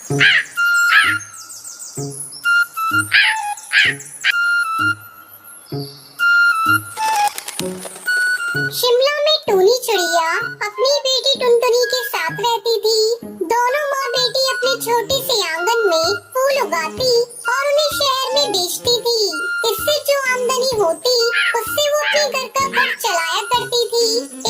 शिमला में टूनी चिड़िया अपनी बेटी टुनटुनी के साथ रहती थी। दोनों माँ बेटी अपने छोटे से आंगन में फूल उगाती और उन्हें शहर में बेचती थी। इससे जो आमदनी होती उससे वो अपने घर का खर्च चलाया करती थी।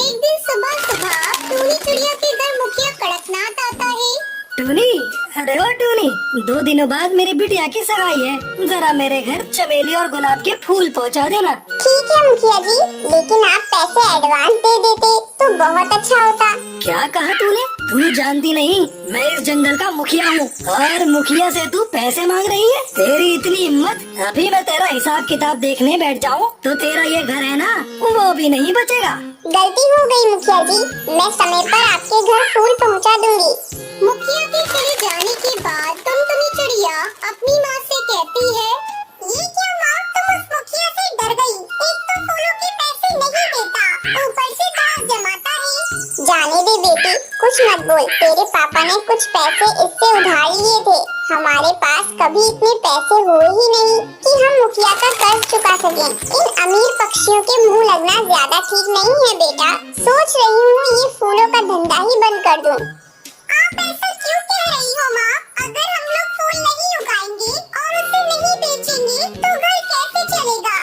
एक दिन सुबह सुबह टूनी चिड़िया के घर मुखिया कड़कनाथ आता है। टूनी, अरे ओ टूनी, 2 दिनों बाद मेरी बिटिया की सगाई है, जरा मेरे घर चमेली और गुलाब के फूल पहुंचा देना। ठीक है मुखिया जी, लेकिन आप पैसे एडवांस दे देते तो बहुत अच्छा होता। क्या कहा तूने? तू जानती नहीं मैं इस जंगल का मुखिया हूँ और मुखिया से तू पैसे मांग रही है? तेरी इतनी हिम्मत! अभी मैं तेरा हिसाब किताब देखने बैठ जाऊँ तो तेरा ये घर है ना, वो भी नहीं बचेगा। गलती हो गई मुखिया जी, मैं समय पर आपके घर फूल पहुंचा दूंगी। मुखिया के चले जाने के बाद टुनटुनी चिड़िया अपनी माँ से कहती है, ये क्या माँ, तुम उस मुखिया से डर गई? एक तो फूलों के पैसे नहीं देता, ऊपर से दास जमाता है। जाने दे बेटी, कुछ मत बोल। तेरे पापा ने कुछ पैसे इससे उधार लिए थे। हमारे पास कभी इतने पैसे हुए ही नहीं कि हम मुखिया का कर्ज चुका सकें। इन अमीर पक्षियों के मुंह लगना ज्यादा ठीक नहीं है बेटा। सोच रही हूँ ये फूलों का धंधा ही बंद कर दूं। आप ऐसा क्यों कह रही हो माँ? अगर हम लोग फूल नहीं उगाएंगे और उसे नहीं बेचेंगे तो घर कैसे चलेगा?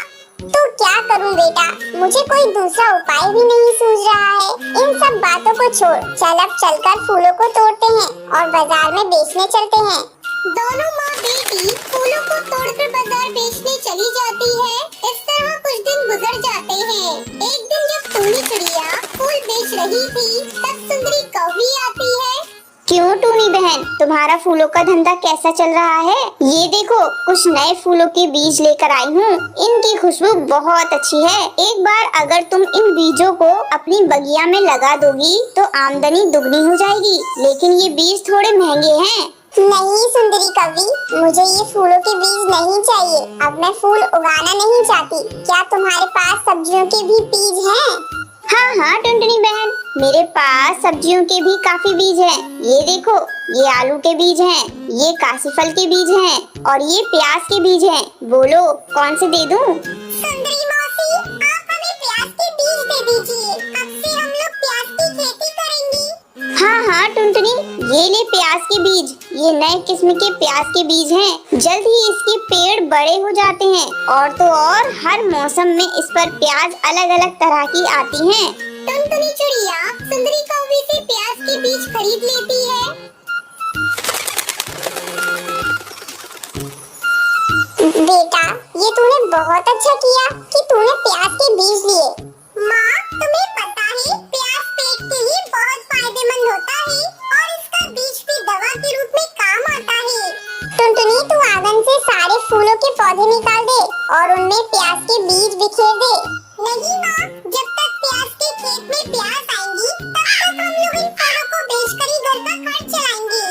तो क्या करूं बेटा, मुझे कोई दूसरा उपाय भी नहीं सूझ रहा है। इन सब बातों को छोड़, चल अब चलकर फूलों को तोड़ते हैं और बाजार में बेचने चलते हैं। दोनों माँ बेटी फूलों को तोड़कर बाजार बेचने चली जाती है। इस तरह कुछ दिन गुजर जाते हैं। एक दिन जब टूनी चिड़िया फूल बेच रही थी तब सुंदरी कौवी आती है। क्यों टूनी बहन, तुम्हारा फूलों का धंधा कैसा चल रहा है? ये देखो, कुछ नए फूलों के बीज लेकर आई हूँ। इनकी खुशबू बहुत अच्छी है। एक बार अगर तुम इन बीजों को अपनी बगिया में लगा दोगी तो आमदनी दुगनी हो जाएगी। लेकिन ये बीज थोड़े महंगे हैं। नहीं सुंदरी कवि, मुझे ये फूलों के बीज नहीं चाहिए। अब मैं फूल उगाना नहीं चाहती। क्या तुम्हारे पास सब्जियों के भी बीज हैं? हाँ हाँ टुनटुनी बहन, मेरे पास सब्जियों के भी काफी बीज हैं। ये देखो, ये आलू के बीज हैं, ये काशीफल के बीज हैं और ये प्याज के बीज हैं। बोलो कौन से दे दूं? सुंदरी मौसी, आप हमें प्याज के बीज दे दीजिए। अब से हम लोग प्याज की खेती करेंगे। हाँ हाँ टुनटुनी, ये ले प्याज के बीज। ये नए किस्म के प्याज के बीज हैं। जल्द ही इसके पेड़ बड़े हो जाते हैं और तो और हर मौसम में इस पर प्याज अलग अलग तरह की आती हैं। टुनटुनी चिड़िया सुंदरी कौवी से प्याज के बीज खरीद लेती है। बेटा, ये तूने बहुत अच्छा किया कि तूने प्याज के बीज लिए। माँ, तुम्हें पता है प्याज पेट के लिए बहुत फायदेमंद होता है और इसका बीज भी दवा के रूप में काम आता है। टुनटुनी, तू आंगन से सारे फूलों के पौधे निकाल दे और उनमें प्याज के बीज बिखेर दे। नहीं माँ, जब तक प्याज के खेत में प्याज आएंगी तब तक हम लोग इन फलों को बेचकर ही घर का खर्च चलाएंगे।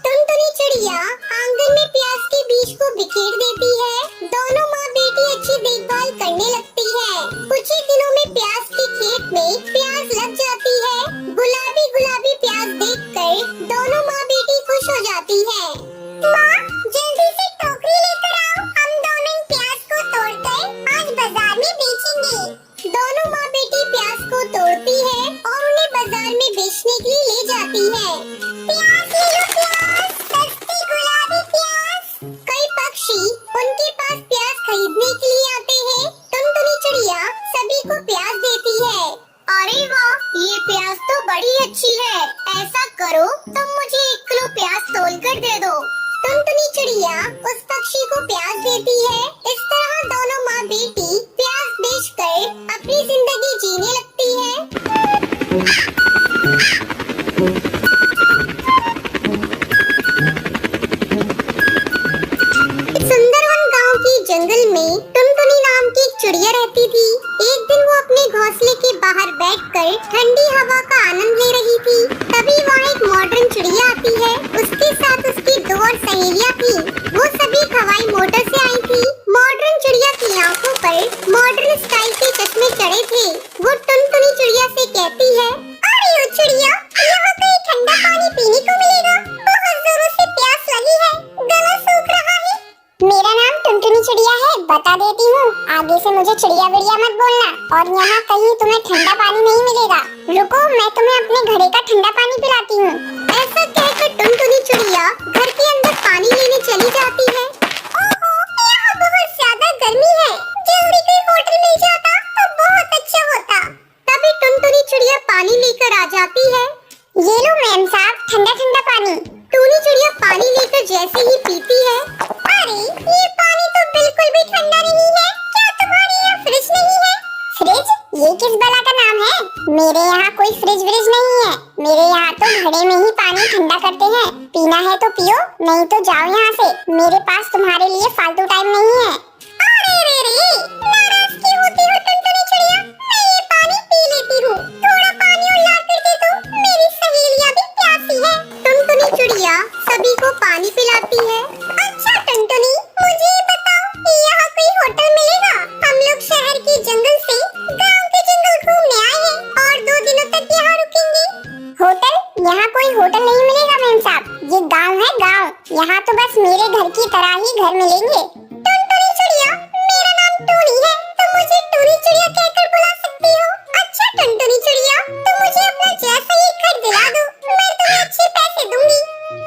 टुनटुनी चिड़िया आंगन में प्याज के बीज को बिखेर देती है। दोनों माँ बेटी अच्छी देखभाल करने लगती है। कुछ ही दिनों में प्याज के खेत में प्याज लग जाती है। गुलाबी गुलाबी प्याज देखकर दोनों माँ बेटी खुश हो जाती है। माँ, जल्दी से टोकरी लेकर आओ, हम दोनों इन प्याज को तोड़कर आज बाजार में बेचेंगे। दोनों माँ बेटी प्याज को तोड़ती है और उन्हें बाजार में बेचने के लिए ले जाती है। प्याज ले लो प्याज, सस्ती गुलाबी प्याज। कई पक्षी उनके पास प्याज खरीदने के लिए आते हैं। टुनटुनी चिड़िया सभी को प्याज देती है। अरे वाह, ये प्याज तो बड़ी अच्छी है। ऐसा करो, तुम मुझे 1 किलो प्याज तोल कर दे दो। टुनटुनी चिड़िया उस पक्षी को प्याज देती है। इस तरह दोनों माँ बेटी प्याज बेचकर अपनी जिंदगी जीने लगती है। सुंदरवन गांव के जंगल में टुनटुनी नाम की एक चिड़िया रहती थी। एक दिन वो अपने घोंसले के बाहर बैठकर ठंडी हवा का आनंद ले रही थी। तभी वहाँ एक मॉडर्न चिड़िया आती है। उसके साथ उसकी 2 और सहेलियाँ थी। वो सभी हवाई मोटर से आई थी। मॉडर्न चिड़िया की आंखों पर मॉडर्न स्टाइल के चश्मे आगे से मुझे चिड़िया विड़िया मत बोलना, और यहाँ कहीं तुम्हें ठंडा पानी नहीं मिलेगा। रुको, मैं तुम्हें अपने घड़े का ठंडा पानी पिलाती हूँ। ऐसा कहकर टुनटुनी चिड़िया घर के अंदर पानी लेने चली जाती है। ओहो, यहाँ बहुत ज्यादा गर्मी है, जल्दी कोई होटल मिल जाता तो बहुत अच्छा होता। तभी टुनटुनी चिड़िया पानी लेकर आ जाती है। ये लो मैम साहब, ठंडा ठंडा पानी। टूनी चिड़िया पानी लेकर जैसे ही पीती है, अरे ये पानी तो बिल्कुल भी ठंडा नहीं है। क्या तुम्हारे यहाँ फ्रिज नहीं है? फ्रिज? ये किस बला का नाम है? मेरे यहाँ कोई फ्रिज व्रिज नहीं है। मेरे यहाँ तो घड़े में ही पानी ठंडा करते हैं। पीना है तो पियो, नहीं तो जाओ यहाँ से। मेरे पास तुम्हारे लिए फालतू टाइम नहीं है। अरे रे रे, नाराज क्यों होती हो टुनटुनी चिड़िया? मैं ये पानी पी लेती हूँ। थोड़ा पानी और ला कर दे दो, मेरी सहेलियाँ भी प्यासी है। टुनटुनी चिड़िया सभी को पानी पिलाती है। अच्छा टुनटुनी, मुझे ये बताओ कि यहाँ कोई होटल मिलेगा? हम लोग शहर के जंगल से गांव के जंगल घूमने आए हैं और 2 दिनों तक यहाँ रुकेंगे। होटल? यहाँ कोई होटल नहीं मिलेगा मैम साहब, ये गांव है गांव। यहाँ तो बस मेरे घर की तरह ही घर मिलेंगे। टुनटुनी चिड़िया, मेरा नाम टूनी है, तो मुझे टूनी चिड़िया कहकर बुला सकती हो। अच्छा टुनटुनी चिड़िया, तुम मुझे अपना जैसा ही घर दिला दो, मैं तुम्हें अच्छे पैसे दूंगी।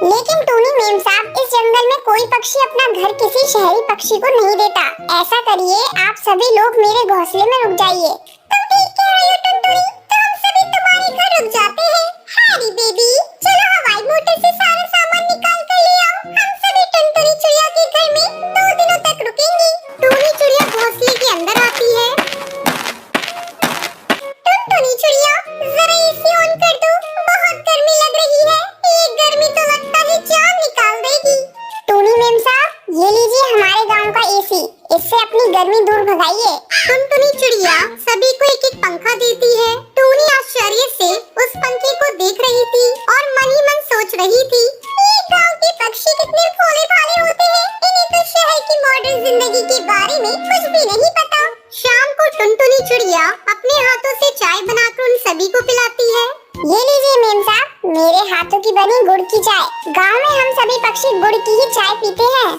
लेकिन टूनी मैम साहब, इस जंगल में कोई पक्षी अपना घर किसी शहरी पक्षी को नहीं देता। ऐसा करिए, आप सभी लोग मेरे घोंसले में रुक जाइए। तुम ठीक कह रही हो टुनटुनी, तो हम सभी तुम्हारे घर रुक जाते हैं। हैरी बेबी, चलो हवाई मोटर से सारा सामान निकाल कर ले आओ। हम सभी टुनटुनी चिड़िया के घर में 2 दिनों तक रुकेंगे। टूनी चिड़िया घोंसले के अंदर आती है। टुनटुनी चिड़िया, जरा एसी ऑन कर दो, बहुत गर्मी लग रही है। ये गर्मी तो लगता है जान निकाल देगी। टूनी मैम साहब, ये लीजिए हमारे गांव का एसी, इससे अपनी गर्मी दूर भगाइए। टुनटुनी चिड़िया सभी को एक एक पंखा देती है। टूनी आश्चर्य से उस पंखे को देख रही थी और मन ही मन सोच रही थी, ये गांव के पक्षी कितने भोले भाले होते हैं, इन्हें तो शहर की मॉडर्न जिंदगी के बारे में कुछ भी नहीं पता। शाम को टुनटुनी चिड़िया अपने हाथों से चाय बनाकर उन सभी को पिलाती है। ये लीजिए मैम साहब, मेरे हाथों की बनी गुड़ की चाय। गांव में हम सभी पक्षी गुड़ की ही चाय पीते हैं।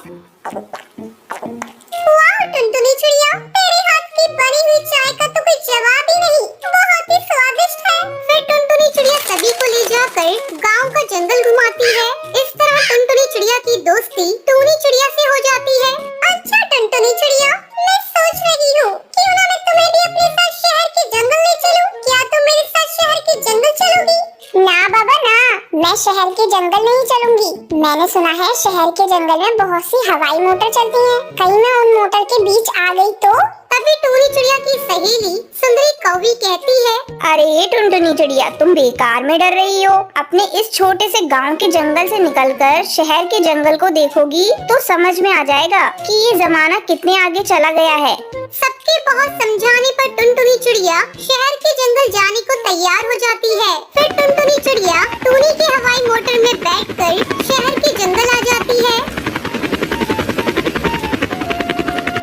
वाह टुनटुनी चिड़िया, तेरे हाथ की बनी हुई चाय का तो कोई जवाब ही नहीं, बहुत ही स्वादिष्ट है। फिर टुनटुनी चिड़िया सभी को ले जाकर गांव का जंगल घुमाती है। इस तरह टुनटुनी चिड़िया की दोस्ती टूनी चिड़िया से हो जाती है। अच्छा टुनटुनी चिड़िया, मैं सोच रही हूँ क्यों ना मैं तुम्हें भी अपने साथ शहर के जंगल ले चलूं। क्या तुम मेरे साथ शहर के जंगल चलोगी? ना बाबा ना, मैं शहर के जंगल नहीं चलूंगी। मैंने सुना है शहर के जंगल में बहुत सी हवाई मोटर चलती हैं। कहीं मैं उन मोटर के बीच आ गई तो? तभी टूनी चिड़िया की सहेली सुंदरी कौवी कहती है, अरे टुनटुनी चिड़िया, तुम बेकार में डर रही हो। अपने इस छोटे से गांव के जंगल से निकलकर शहर के जंगल को देखोगी तो समझ में आ जाएगा कि ये जमाना कितने आगे चला गया है। सबके बहुत समझाने पर टुनटुनी चिड़िया शहर के जंगल जाने को तैयार हो जाती है। फिर टुनटुनी चिड़िया टूनी के हवाई मोटर में बैठकर शहर के जंगल आ जाती है।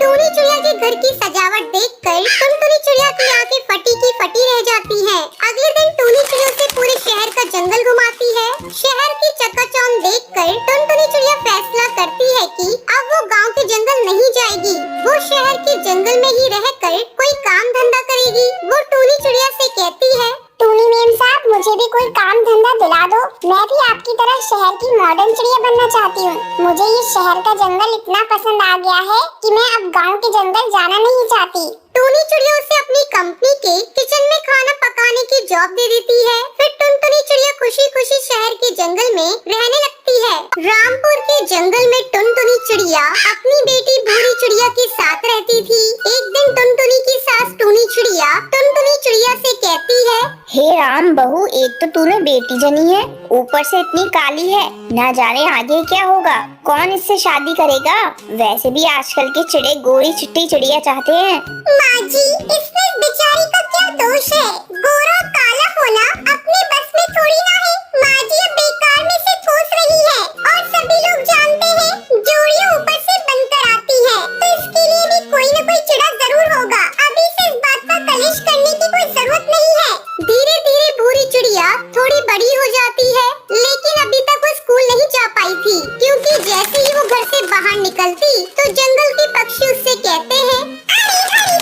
टूनी चिड़िया के घर की सजावट देखकर टुनटुनी चिड़िया की आंखें फटी की फटी रह जाती हैं। अगले दिन टूनी चिड़िया से पूरे शहर का जंगल घुमाती है। शहर की चकाचौंध देखकर टुनटुनी चिड़िया फैसला करती है कि अब वो गांव के जंगल नहीं जाएगी, वो शहर के जंगल में ही रहकर कोई काम धंधा करेगी। वो टूनी चिड़िया से कहती है, टूनी मैम साहब, मुझे भी कोई काम धंधा दिला दो। मैं भी आपकी तरह शहर की मॉडर्न चिड़िया बनना चाहती हूँ। मुझे ये शहर का जंगल इतना पसंद आ गया है कि मैं अब गांव के जंगल जाना नहीं चाहती। टूनी चिड़िया उसे अपनी कंपनी के किचन में खाना पकाने की जॉब दे देती है। फिर टुनटुनी चिड़िया खुशी खुशी शहर के जंगल में रहने लगती है। रामपुर के जंगल में टुनटुनी चिड़िया अपनी बेटी भूरी चिड़िया के साथ रहती थी। एक दिन टुनटुनी की सास टूनी चिड़िया टुनटुनी चिड़िया से कहती है, हे राम बहू, एक तो तूने बेटी जनी है, ऊपर से इतनी काली है, ना जाने आगे क्या होगा, कौन इससे शादी करेगा। वैसे भी आजकल के चिड़े गोरी चिट्टी चिड़िया चाहते हैं। माँ जी, इसमें बेचारी का क्या दोष है? गोरा काला होना अपने बस में थोड़ी ना है। माँ जी अब बेकार में से ठोस रही है और सभी लोग जानते हैं जोड़ियाँ ऊपर से बनकर आती है, तो इसके लिए भी कोई न कोई चिड़ा जरूर होगा। अभी से इस बात का कलेश करने की कोई जरूरत नहीं है। धीरे धीरे भूरी चिड़िया थोड़ी बड़ी हो जाती है, लेकिन अभी तक वो स्कूल नहीं जा पाई थी, क्योंकि जैसे ही वो घर से बाहर निकलती तो जंगल के पक्षी उससे कहते हैं, अरे अरे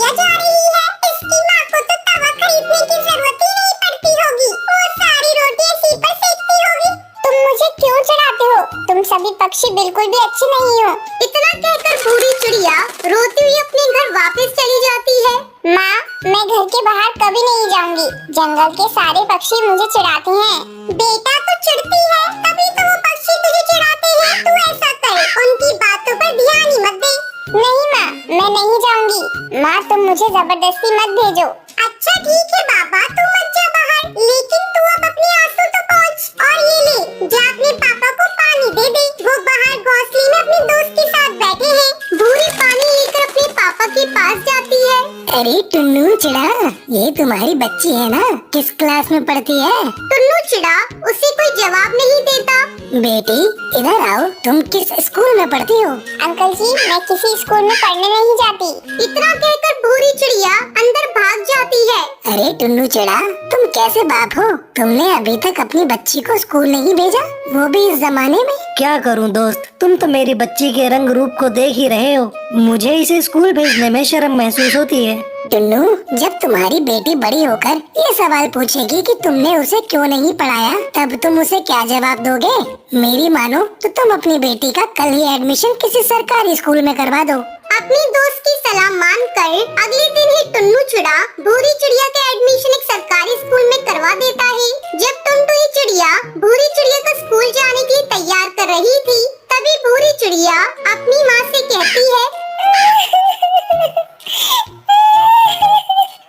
चिड़िया जा रही है। इसकी माँ को तो तवा खरीदने की जरूरत ही नहीं पड़ती होगी, वो सारी रोटी इसी पर सेकती होगी। तुम मुझे क्यों चढ़ाते हो? तुम सभी पक्षी बिल्कुल भी अच्छे नहीं हो। इतना कहकर बूढ़ी चिड़िया रोती हुई अपने घर वापस चली जाती है। माँ, मैं घर के बाहर कभी नहीं जाऊंगी। जंगल के सारे पक्षी मुझे चिढ़ाते हैं। बेटा, तू चिढ़ती है तभी तो वो पक्षी तुझे चिढ़ाते हैं। तू ऐसा कर, उनकी बातों पर ध्यान ही मत दे। नहीं माँ, मैं नहीं जाऊंगी। माँ, तुम मुझे जबरदस्ती मत भेजो। अच्छा ठीक है बाबा, तू मत जा बाहर, लेकिन तू अब अपने आंसू तो पोंछ और ये ले, जा अपने पापा को पानी दे दे। वो बाहर घोंसले में अपने दोस्त के साथ बैठे हैं। बूढ़ी पानी लेकर अपने पापा के पास जाती है। अरे टुन्नू चिड़ा, ये तुम्हारी बच्ची है ना? किस क्लास में पढ़ती है? टुन्नू चिड़ा उसे कोई जवाब नहीं देता। बेटी इधर आओ, तुम किस स्कूल में पढ़ती हो? अंकल जी, मैं किसी स्कूल में पढ़ने नहीं जाती। इतना कहकर बूढ़ी चिड़िया अंदर भाग जाती है। अरे टुन्नू चिड़ा, तुम कैसे बाप हो? तुमने अभी तक अपनी बच्ची को स्कूल नहीं भेजा, वो भी इस जमाने में? क्या करूं दोस्त, तुम तो मेरी बच्ची के रंग रूप को देख ही रहे हो। मुझे इसे स्कूल भेजने में शर्म महसूस होती है। टुन्नू, जब तुम्हारी बेटी बड़ी होकर ये सवाल पूछेगी कि तुमने उसे क्यों नहीं पढ़ाया, तब तुम उसे क्या जवाब दोगे? मेरी मानो तो तुम अपनी बेटी का कल ही एडमिशन किसी सरकारी स्कूल में करवा दो। अपनी दोस्त की सलाह मानकर अगले दिन ही टुन्नू चिड़ा बूढ़ी चिड़िया का एडमिशन एक सरकारी स्कूल में करवा देता है। जब टुनटुनी चिड़िया बूढ़ी चिड़िया को स्कूल जाने के लिए तैयार कर रही थी, तभी बूढ़ी चिड़िया अपनी माँ से कहती है,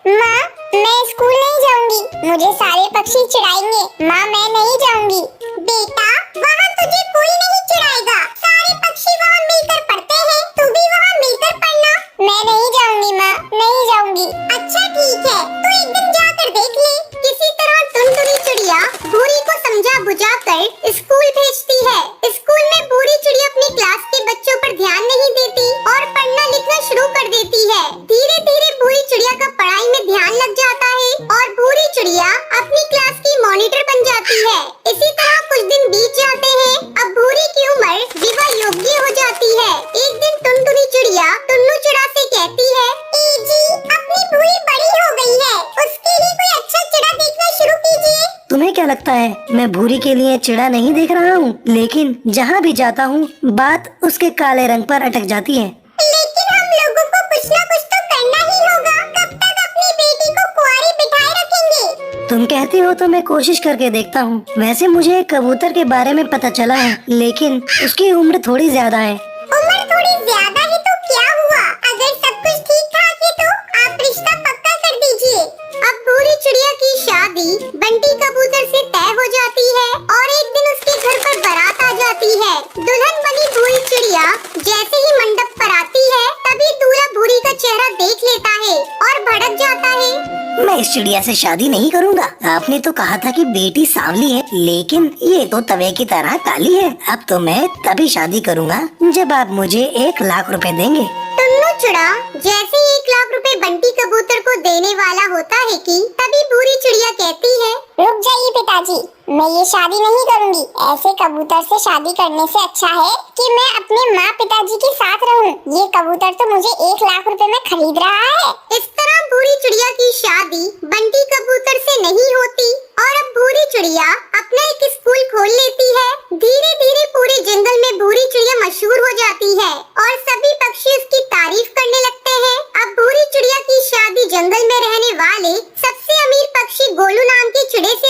माँ, मैं स्कूल नहीं जाऊंगी। मुझे सारे पक्षी चिढ़ाएंगे। माँ, मैं नहीं जाऊंगी। बेटा, वहाँ तुझे कोई नहीं चिढ़ाएगा। सारे पक्षी वहाँ मिलकर पढ़ते हैं, तू भी वहाँ मिलकर पढ़ना। मैं नहीं जाऊंगी माँ, नहीं जाऊंगी। अच्छा ठीक है, तो एक दिन जाकर देख ले। किसी तरह टुनटुनी चिड़िया बूढ़ी को समझा बुझाकर स्कूल भेजती है। स्कूल में बूढ़ी चिड़िया अपनी क्लास के बच्चों पर ध्यान नहीं देती और पढ़ना लिखना शुरू कर देती है। धीरे धीरे बूढ़ी चिड़िया का पढ़ाई में ध्यान लग जाता है और बूढ़ी चिड़िया अपनी क्लास की मॉनिटर बन जाती है। इसी तरह कुछ दिन बीत जाते हैं। अब बूढ़ी की उम्र विवाह योग्य हो जाती है। एक दिन टुनटुनी चिड़िया टुन्नू चिड़ा से कहती है, ए जी, अपनी बूढ़ी बड़ी हो गई है, उसके लिए कोई अच्छा चिड़ा देखना शुरू कीजिए। तुम्हें क्या लगता है मैं भूरी के लिए चिड़ा नहीं देख रहा हूँ? लेकिन जहाँ भी जाता हूँ बात उसके काले रंग पर अटक जाती है। लेकिन हम लोगों को कुछ ना कुछ तो करना ही होगा। कब तक अपनी बेटी को कुंवारी बिठाए रखेंगे? तुम कहती हो तो मैं कोशिश करके देखता हूँ। वैसे मुझे एक कबूतर के बारे में पता चला है, लेकिन उसकी उम्र थोड़ी ज्यादा है। उम्र थोड़ी ज्यादा है तो क्या हुआ? अगर सब कुछ ठीक ठाक है तो आप रिश्ता पक्का कर दीजिए। अब बूढ़ी चिड़िया की शादी बंटी कबूतर से तय हो जाती है और एक दिन उसके घर पर बारात आ जाती है। दुल्हन बनी बूढ़ी चिड़िया जैसे ही मंडप पर आती है, तभी दूल्हा बूढ़ी का चेहरा देख लेता है और भड़क जाता है। मैं इस चिड़िया से शादी नहीं करूँगा। आपने तो कहा था कि बेटी सांवली है, लेकिन ये तो तवे की तरह काली है। अब तो मैं तभी शादी करूँगा जब आप मुझे 1 लाख रुपए देंगे। टुन्नू चिड़ा जैसे ही 1 लाख रुपए बंटी कबूतर को देने वाला होता है कि तभी बूढ़ी चिड़िया कहती है, रुक जाइए पिताजी, मैं ये शादी नहीं करूंगी। ऐसे कबूतर से शादी करने से अच्छा है कि मैं अपने माँ पिताजी के साथ रहूं। ये कबूतर तो मुझे 1 लाख रुपए में खरीद रहा है। इस तरह बूढ़ी चिड़िया की शादी बंटी कबूतर से नहीं होती और अब बूढ़ी चिड़िया अपना एक स्कूल खोल लेती है। धीरे धीरे पूरे जंगल में बूढ़ी चिड़िया मशहूर हो जाती है और सभी पक्षी उसकी तारीफ करने लगते हैं। अब बूढ़ी चिड़िया की शादी जंगल में रहने वाले सबसे अमीर पक्षी गोलू नाम के चिड़े से